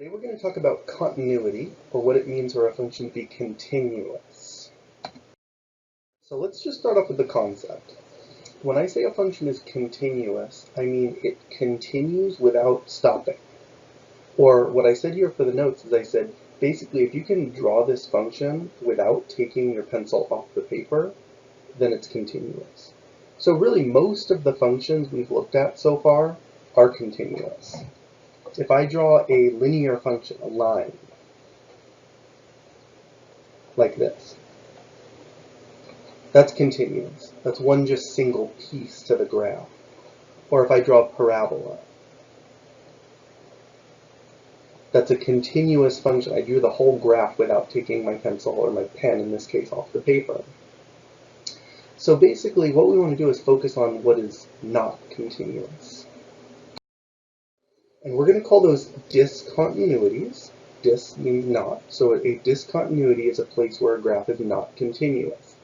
Today we're going to talk about continuity, or what it means for a function to be continuous. So let's just start off with the concept. When I say a function is continuous, I mean it continues without stopping. Or what I said here for the notes is I said, basically if you can draw this function without taking your pencil off the paper, then it's continuous. So really most of the functions we've looked at so far are continuous. If I draw a linear function, a line, like this, that's continuous. That's one just single piece to the graph. Or if I draw a parabola, that's a continuous function. I drew the whole graph without taking my pencil, or my pen in this case, off the paper. So basically what we want to do is focus on what is not continuous. And we're going to call those discontinuities. Dis means not. So a discontinuity is a place where a graph is not continuous.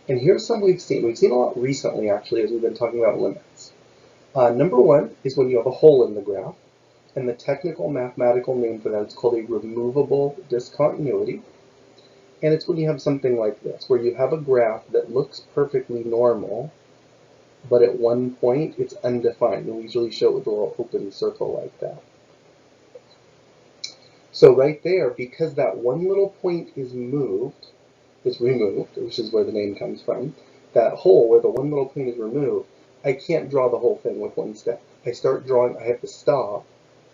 And here's some we've seen. We've seen a lot recently, actually, as we've been talking about limits. Number one is when you have a hole in the graph. And the technical mathematical name for that is called a removable discontinuity. And it's when you have something like this, where you have a graph that looks perfectly normal, but at one point it's undefined. And we usually show it with a little open circle like that. So right there, because that one little point is removed, which is where the name comes from, that hole where the one little point is removed, I can't draw the whole thing with one step. I start drawing, I have to stop,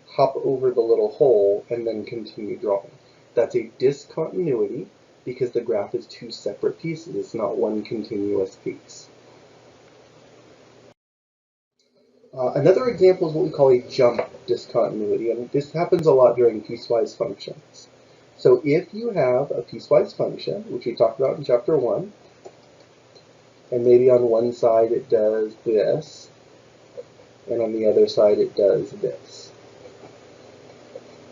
hop over the little hole, and then continue drawing. That's a discontinuity because the graph is two separate pieces. It's not one continuous piece. Another example is what we call a jump discontinuity, and this happens a lot during piecewise functions. So if you have a piecewise function, which we talked about in chapter 1, and maybe on one side it does this, and on the other side it does this.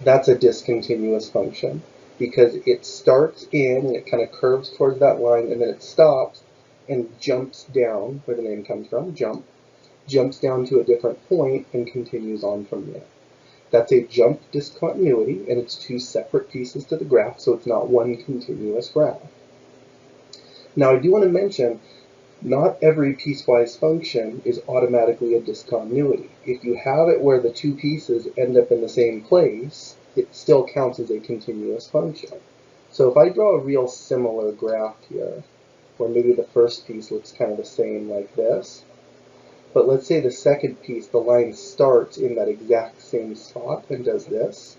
That's a discontinuous function because it starts in and it kind of curves towards that line, and then it stops and jumps down, where the name comes from, jumps down to a different point and continues on from there. That's a jump discontinuity, and it's two separate pieces to the graph, so it's not one continuous graph. Now I do want to mention, not every piecewise function is automatically a discontinuity. If you have it where the two pieces end up in the same place, it still counts as a continuous function. So if I draw a real similar graph here, where maybe the first piece looks kind of the same like this, but let's say the second piece, the line starts in that exact same spot and does this.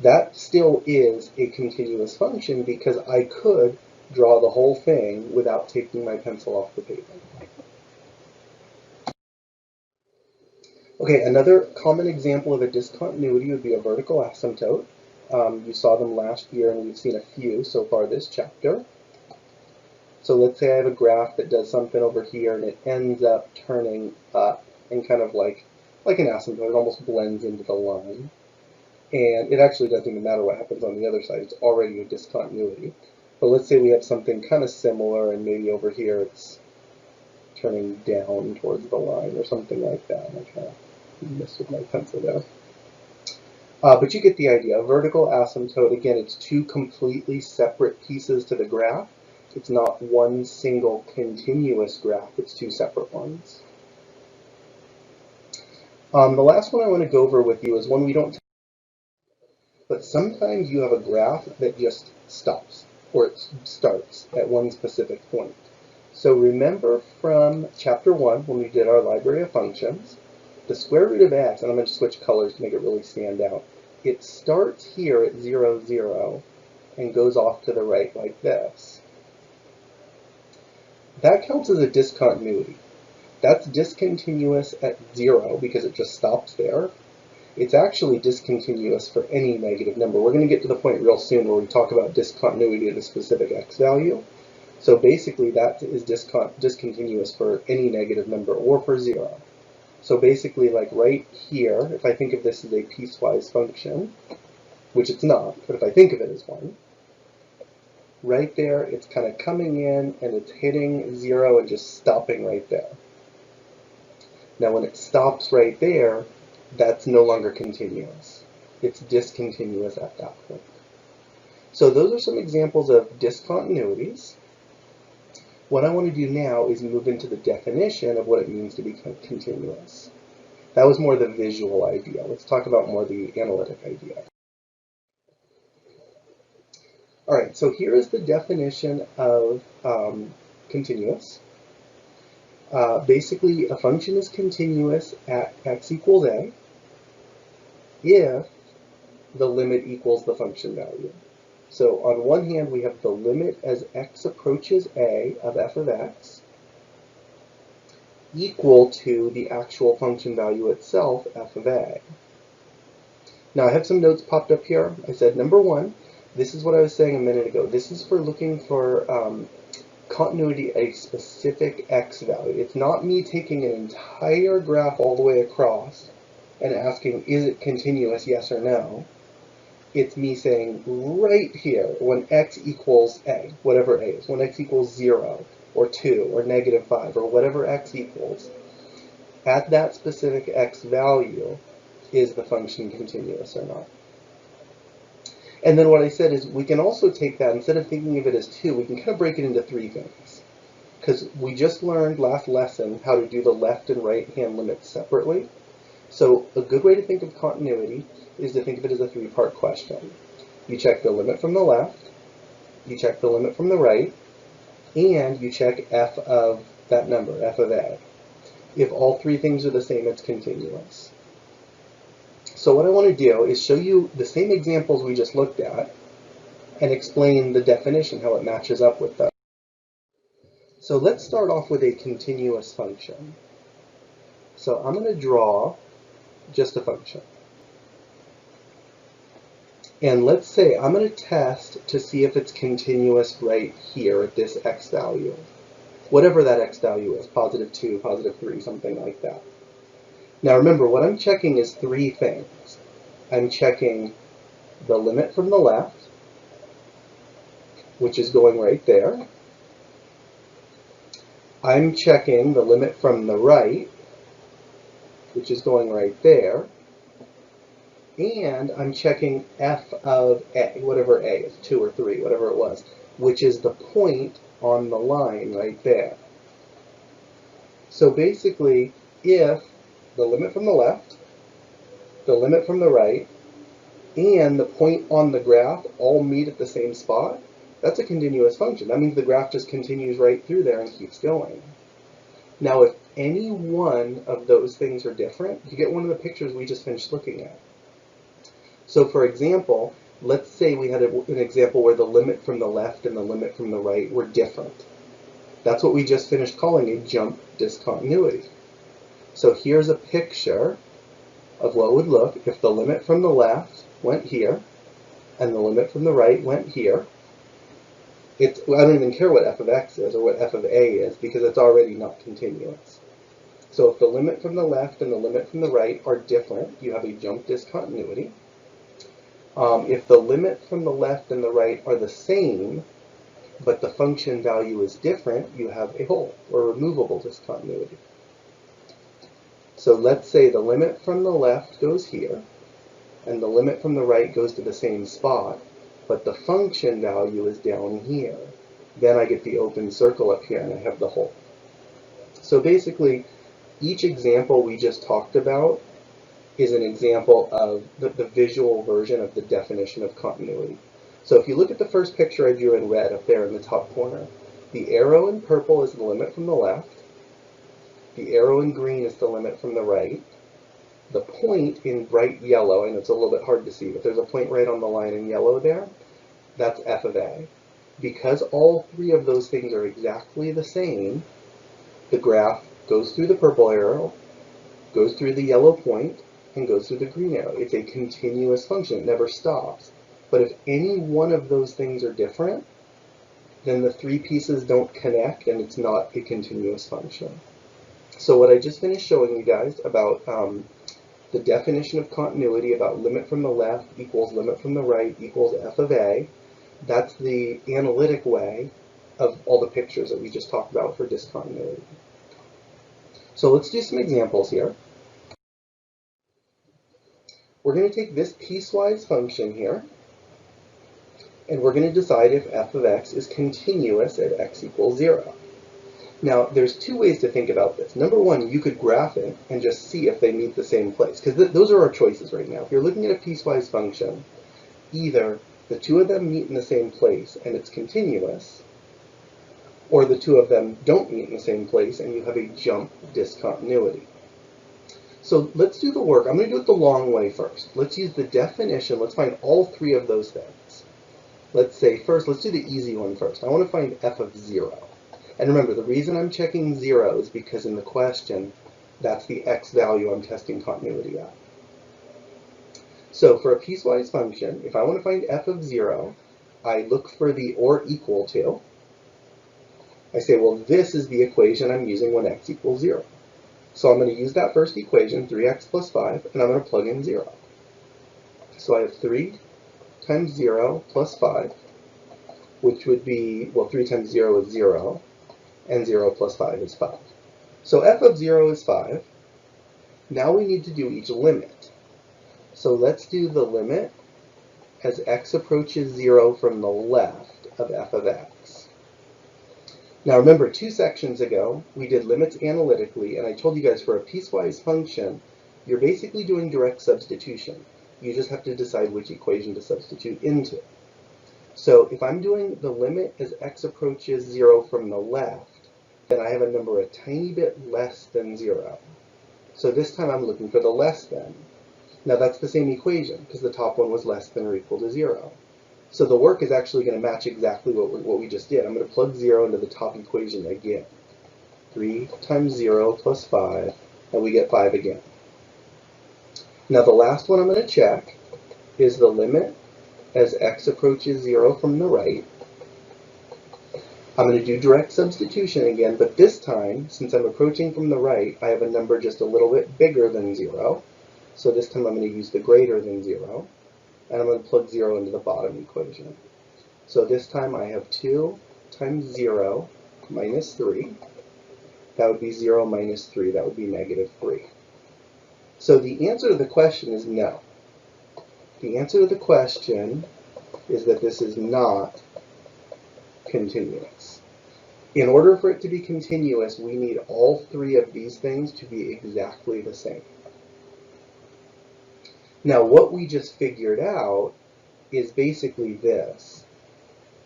That still is a continuous function because I could draw the whole thing without taking my pencil off the paper. Okay, another common example of a discontinuity would be a vertical asymptote. You saw them last year, and we've seen a few so far this chapter. So let's say I have a graph that does something over here and it ends up turning up and kind of like an asymptote. It almost blends into the line. And it actually doesn't even matter what happens on the other side. It's already a discontinuity. But let's say we have something kind of similar, and maybe over here it's turning down towards the line or something like that. I kind of messed with my pencil there. But you get the idea. A vertical asymptote, again, it's two completely separate pieces to the graph. It's not one single continuous graph, it's two separate ones. The last one I want to go over with you is one we don't, but sometimes you have a graph that just stops, or it starts at one specific point. So remember from chapter 1, when we did our library of functions, the square root of x, and I'm going to switch colors to make it really stand out, it starts here at 0, 0, and goes off to the right like this. That counts as a discontinuity. That's discontinuous at 0 because it just stops there. It's actually discontinuous for any negative number. We're going to get to the point real soon where we talk about discontinuity at a specific x value. So basically that is discontinuous for any negative number or for 0. So basically, like right here, if I think of this as a piecewise function, which it's not, but if I think of it as one, right there, it's kind of coming in and it's hitting 0 and just stopping right there. Now when it stops right there, that's no longer continuous. It's discontinuous at that point. So those are some examples of discontinuities. What I want to do now is move into the definition of what it means to be continuous. That was more the visual idea. Let's talk about more the analytic idea. All right, so here is the definition of continuous. Basically, a function is continuous at x equals a if the limit equals the function value. So on one hand, we have the limit as x approaches a of f of x equal to the actual function value itself, f of a. Now I have some notes popped up here. I said number one, this is what I was saying a minute ago. This is for looking for continuity at a specific x value. It's not me taking an entire graph all the way across and asking, is it continuous, yes or no? It's me saying right here, when x equals a, whatever a is, when x equals 0, or 2, or -5, or whatever x equals, at that specific x value, is the function continuous or not? And then what I said is we can also take that, instead of thinking of it as 2, we can kind of break it into 3 things. Because we just learned last lesson how to do the left and right hand limits separately. So a good way to think of continuity is to think of it as a 3-part question. You check the limit from the left, you check the limit from the right, and you check f of that number, f of a. If all 3 things are the same, it's continuous. So what I want to do is show you the same examples we just looked at and explain the definition, how it matches up with them. So let's start off with a continuous function. So I'm going to draw just a function. And let's say I'm going to test to see if it's continuous right here at this x value. Whatever that x value is, +2, +3, something like that. Now remember, what I'm checking is 3 things. I'm checking the limit from the left, which is going right there. I'm checking the limit from the right, which is going right there. And I'm checking f of a, whatever a is, 2 or 3, whatever it was, which is the point on the line right there. So basically, if the limit from the left, the limit from the right, and the point on the graph all meet at the same spot, that's a continuous function. That means the graph just continues right through there and keeps going. Now, if any one of those things are different, you get one of the pictures we just finished looking at. So for example, let's say we had an example where the limit from the left and the limit from the right were different. That's what we just finished calling a jump discontinuity. So here's a picture of what would look if the limit from the left went here and the limit from the right went here. I don't even care what f of x is or what f of a is because it's already not continuous. So if the limit from the left and the limit from the right are different, you have a jump discontinuity. If the limit from the left and the right are the same, but the function value is different, you have a hole or removable discontinuity. So let's say the limit from the left goes here, and the limit from the right goes to the same spot, but the function value is down here. Then I get the open circle up here, and I have the hole. So basically, each example we just talked about is an example of the visual version of the definition of continuity. So if you look at the first picture I drew in red up there in the top corner, the arrow in purple is the limit from the left, the arrow in green is the limit from the right, the point in bright yellow, and it's a little bit hard to see, but there's a point right on the line in yellow there, that's f of a. Because all 3 of those things are exactly the same, the graph goes through the purple arrow, goes through the yellow point, and goes through the green arrow. It's a continuous function. It never stops. But if any one of those things are different, then the 3 pieces don't connect, and it's not a continuous function. So what I just finished showing you guys about the definition of continuity, about limit from the left equals limit from the right equals f of a, that's the analytic way of all the pictures that we just talked about for discontinuity. So let's do some examples here. we're going to take this piecewise function here, and we're going to decide if f of x is continuous at x equals 0. Now, there's two ways to think about this. Number one, you could graph it and just see if they meet the same place, because those are our choices right now. If you're looking at a piecewise function, either the two of them meet in the same place and it's continuous, or the two of them don't meet in the same place and you have a jump discontinuity. So let's do the work. I'm going to do it the long way first. Let's use the definition. Let's find all three of those things. Let's say first, let's do the easy one first. I want to find f of 0. And remember, the reason I'm checking 0 is because in the question, that's the x value I'm testing continuity at. So for a piecewise function, if I want to find f of 0, I look for the or equal to. I say, well, this is the equation I'm using when x equals 0. So I'm going to use that first equation, 3x plus 5, and I'm going to plug in 0. So I have 3 times 0 plus 5, which would be, well, 3 times 0 is 0, and 0 plus 5 is 5. So f of 0 is 5. Now we need to do each limit. So let's do the limit as x approaches 0 from the left of f of x. Now remember, 2 sections ago, we did limits analytically, and I told you guys for a piecewise function, you're basically doing direct substitution. You just have to decide which equation to substitute into. So if I'm doing the limit as x approaches 0 from the left, then I have a number a tiny bit less than 0. So this time I'm looking for the less than. Now that's the same equation, because the top one was less than or equal to 0. So the work is actually going to match exactly what we just did. I'm going to plug 0 into the top equation again. 3 times 0 plus 5, and we get 5 again. Now the last one I'm going to check is the limit as x approaches 0 from the right. I'm going to do direct substitution again, but this time, since I'm approaching from the right, I have a number just a little bit bigger than 0. So this time I'm going to use the greater than 0, and I'm going to plug 0 into the bottom equation. So this time I have 2 times 0 minus 3. That would be 0 minus 3. That would be negative 3. So the answer to the question is no. The answer to the question is that this is not continuous. In order for it to be continuous, we need all three of these things to be exactly the same. Now, what we just figured out is basically this.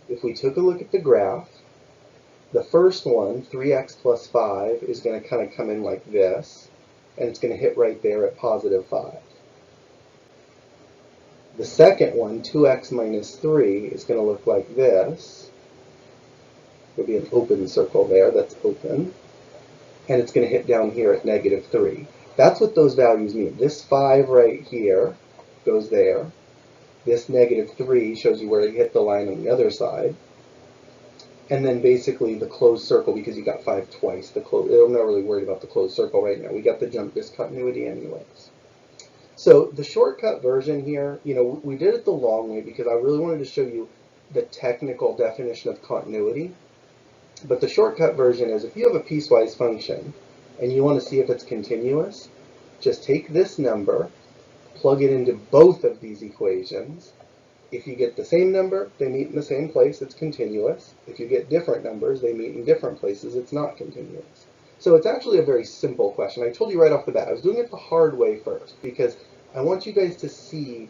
If we took a look at the graph, the first one, 3x plus 5, is going to kind of come in like this, and it's going to hit right there at positive 5. The second one, 2x minus 3, is going to look like this. There'll be an open circle there that's open, and it's going to hit down here at negative 3. That's what those values mean. This 5 right here goes there. This negative 3 shows you where it hit the line on the other side. And then basically the closed circle, because you got 5 twice. I'm not really worried about the closed circle right now. We got the jump discontinuity anyways. So the shortcut version here, we did it the long way because I really wanted to show you the technical definition of continuity. But the shortcut version is if you have a piecewise function and you want to see if it's continuous, just take this number, plug it into both of these equations. If you get the same number, they meet in the same place, it's continuous. If you get different numbers, they meet in different places, it's not continuous. So it's actually a very simple question. I told you right off the bat, I was doing it the hard way first because I want you guys to see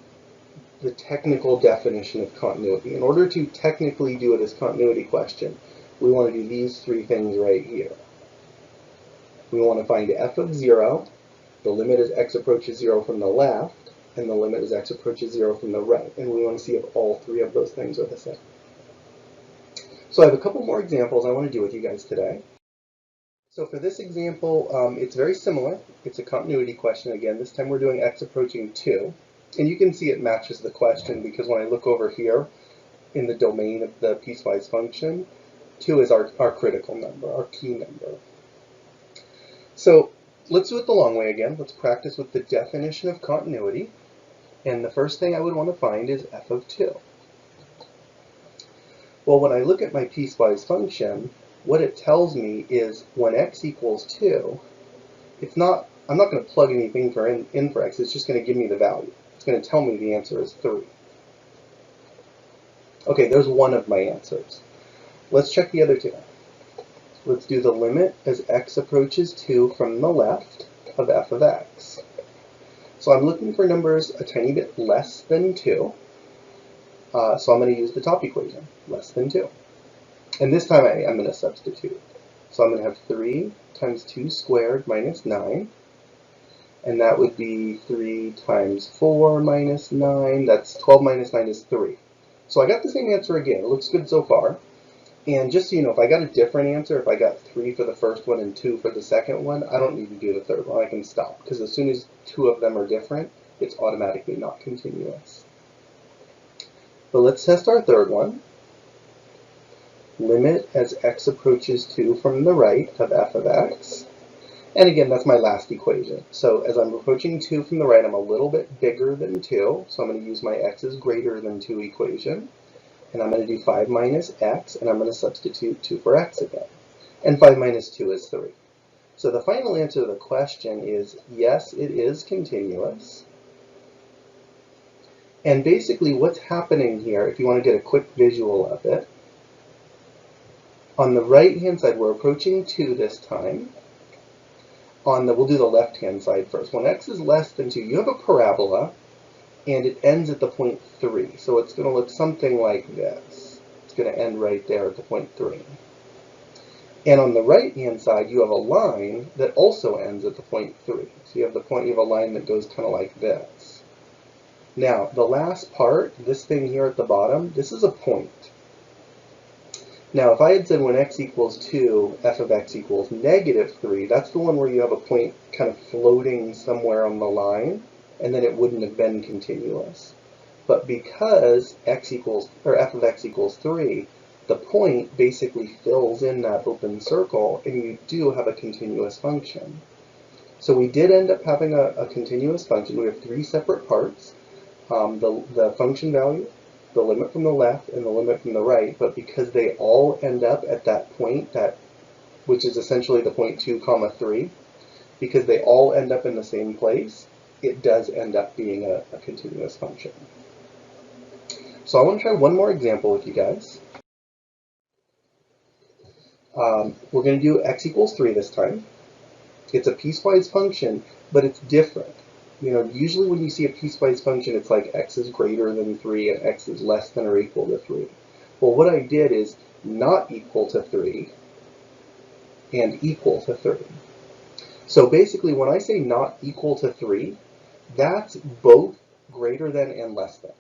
the technical definition of continuity. In order to technically do it as continuity question, we want to do these three things right here. We want to find f of 0, the limit as x approaches 0 from the left, and the limit as x approaches 0 from the right. And we want to see if all three of those things are the same. So I have a couple more examples I want to do with you guys today. So for this example, it's very similar. It's a continuity question again. This time we're doing x approaching 2. And you can see it matches the question because when I look over here in the domain of the piecewise function, 2 is our critical number, our key number. So let's do it the long way again. Let's practice with the definition of continuity. And the first thing I would want to find is f of 2. Well, when I look at my piecewise function, what it tells me is when x equals 2, I'm not going to plug anything in for x, it's just going to give me the value. It's going to tell me the answer is 3. Okay, there's one of my answers. Let's check the other two. Let's do the limit as x approaches 2 from the left of f of x. So I'm looking for numbers a tiny bit less than 2. So I'm going to use the top equation, less than 2. And this time I'm going to substitute. So I'm going to have 3 times 2 squared minus 9. And that would be 3 times 4 minus 9. That's 12 minus 9 is 3. So I got the same answer again. It looks good so far. And just so you know, if I got a different answer, if I got 3 for the first one and 2 for the second one, I don't need to do the third one. I can stop, because as soon as 2 of them are different, it's automatically not continuous. But let's test our third one. Limit as x approaches 2 from the right of f of x. And again, that's my last equation. So as I'm approaching 2 from the right, I'm a little bit bigger than 2. So I'm going to use my x is greater than 2 equation. And I'm going to do 5 minus x, and I'm going to substitute 2 for x again. And 5 minus 2 is 3. So the final answer to the question is, yes, it is continuous. And basically what's happening here, if you want to get a quick visual of it, on the right-hand side, we're approaching 2 this time. We'll do the left-hand side first. When x is less than 2, you have a parabola, and it ends at the point 3. So it's going to look something like this. It's going to end right there at the point 3. And on the right-hand side, you have a line that also ends at the point 3. So you have a line that goes kind of like this. Now, the last part, this thing here at the bottom, this is a point. Now, if I had said when x equals 2, f of x equals negative 3, that's the one where you have a point kind of floating somewhere on the line, and then it wouldn't have been continuous. But because f of x equals 3, the point basically fills in that open circle, and you do have a continuous function. So we did end up having a continuous function. We have 3 separate parts, the function value, the limit from the left, and the limit from the right, but because they all end up at that point, which is essentially the point 2, 3, because they all end up in the same place, it does end up being a continuous function. So I want to try one more example with you guys. We're going to do x equals 3 this time. It's a piecewise function, but it's different. You know, usually when you see a piecewise function, it's like x is greater than 3 and x is less than or equal to 3. Well, what I did is not equal to 3 and equal to 3. So basically, when I say not equal to 3, that's both greater than and less than.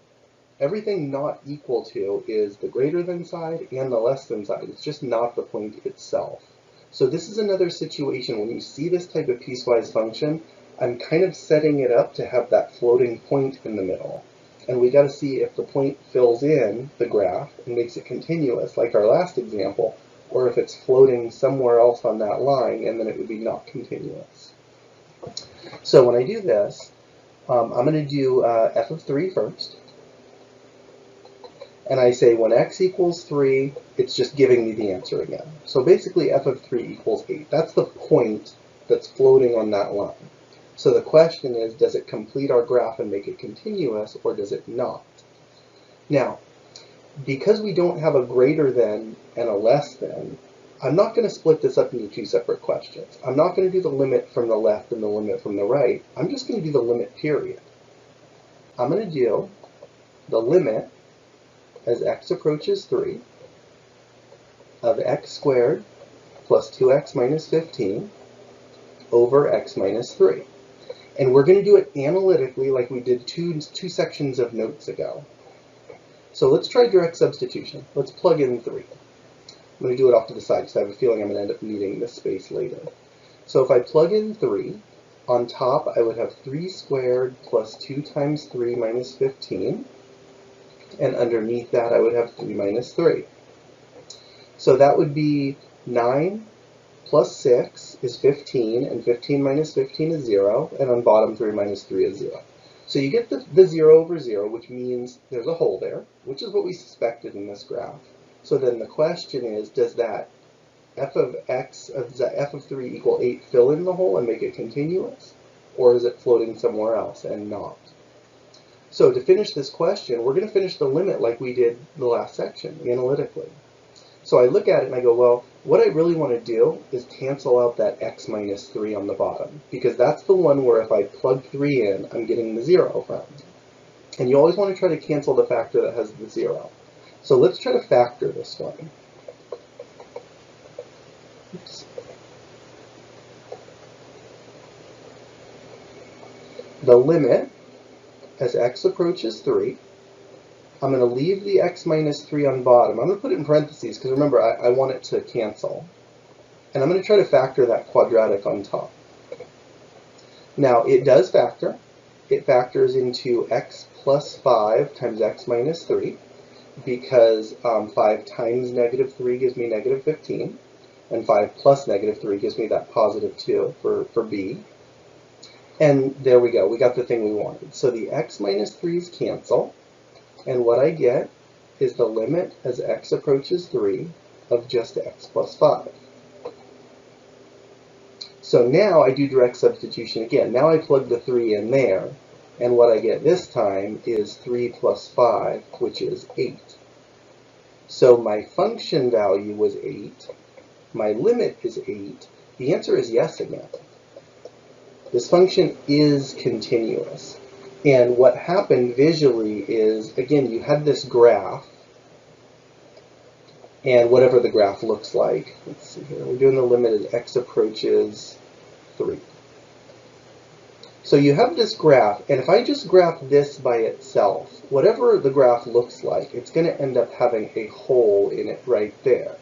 Everything not equal to is the greater than side and the less than side. It's just not the point itself. So this is another situation when you see this type of piecewise function, I'm kind of setting it up to have that floating point in the middle. And we got to see if the point fills in the graph and makes it continuous, like our last example, or if it's floating somewhere else on that line, and then it would be not continuous. So when I do this, I'm going to do f of 3 first. And I say when x equals 3, it's just giving me the answer again. So basically f of 3 equals 8. That's the point that's floating on that line. So the question is, does it complete our graph and make it continuous, or does it not? Now, because we don't have a greater than and a less than, I'm not going to split this up into 2 separate questions. I'm not going to do the limit from the left and the limit from the right. I'm just going to do the limit period. I'm going to do the limit as x approaches 3 of x squared plus 2x minus 15 over x minus 3. And we're going to do it analytically like we did two sections of notes ago. So let's try direct substitution. Let's plug in 3. I'm going to do it off to the side because I have a feeling I'm going to end up needing this space later. So if I plug in 3, on top I would have 3 squared plus 2 times 3 minus 15. And underneath that I would have 3 minus 3. So that would be 9 plus 6 is 15, and 15 minus 15 is 0, and on bottom 3 minus 3 is 0. So you get the 0 over 0, which means there's a hole there, which is what we suspected in this graph. So then the question is, does that f of 3 equal 8 fill in the hole and make it continuous? Or is it floating somewhere else and not? So to finish this question, we're going to finish the limit like we did the last section, analytically. So I look at it and I go, well, what I really want to do is cancel out that x minus 3 on the bottom, because that's the one where if I plug 3 in, I'm getting the 0 from. And you always want to try to cancel the factor that has the 0. So let's try to factor this one. Oops. The limit as x approaches 3, I'm going to leave the x minus 3 on bottom. I'm going to put it in parentheses because remember, I want it to cancel. And I'm going to try to factor that quadratic on top. Now, it does factor. It factors into x plus 5 times x minus 3, because 5 times negative 3 gives me negative 15, and 5 plus negative 3 gives me that positive 2 for b. And there we go. We got the thing we wanted. So the x minus 3's cancel. And what I get is the limit as x approaches 3 of just x plus 5. So now I do direct substitution again. Now I plug the 3 in there, and what I get this time is 3 plus 5, which is 8. So my function value was 8. My limit is 8. The answer is yes again. This function is continuous. And what happened visually is, again, you had this graph, and whatever the graph looks like. Let's see here. We're doing the limit as x approaches 3. So you have this graph, and if I just graph this by itself, whatever the graph looks like, it's going to end up having a hole in it right there.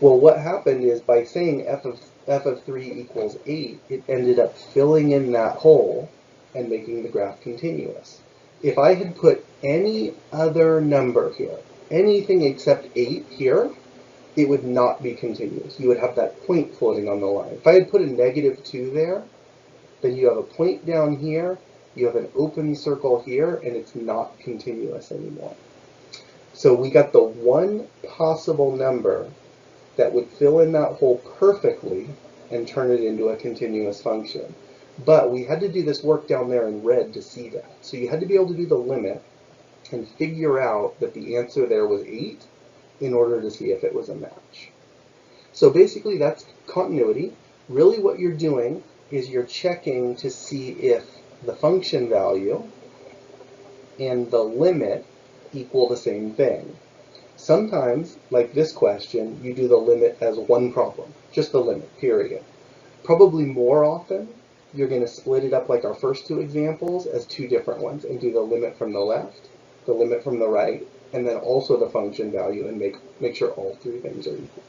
Well, what happened is by saying f of 3 equals 8, it ended up filling in that hole and making the graph continuous. If I had put any other number here, anything except 8 here, it would not be continuous. You would have that point floating on the line. If I had put a negative 2 there, then you have a point down here, you have an open circle here, and it's not continuous anymore. So we got the one possible number that would fill in that hole perfectly and turn it into a continuous function. But we had to do this work down there in red to see that. So you had to be able to do the limit and figure out that the answer there was 8 in order to see if it was a match. So basically that's continuity. Really what you're doing is you're checking to see if the function value and the limit equal the same thing. Sometimes, like this question, you do the limit as one problem, just the limit, period. Probably more often, you're going to split it up like our first two examples as two different ones and do the limit from the left, the limit from the right, and then also the function value and make sure all three things are equal.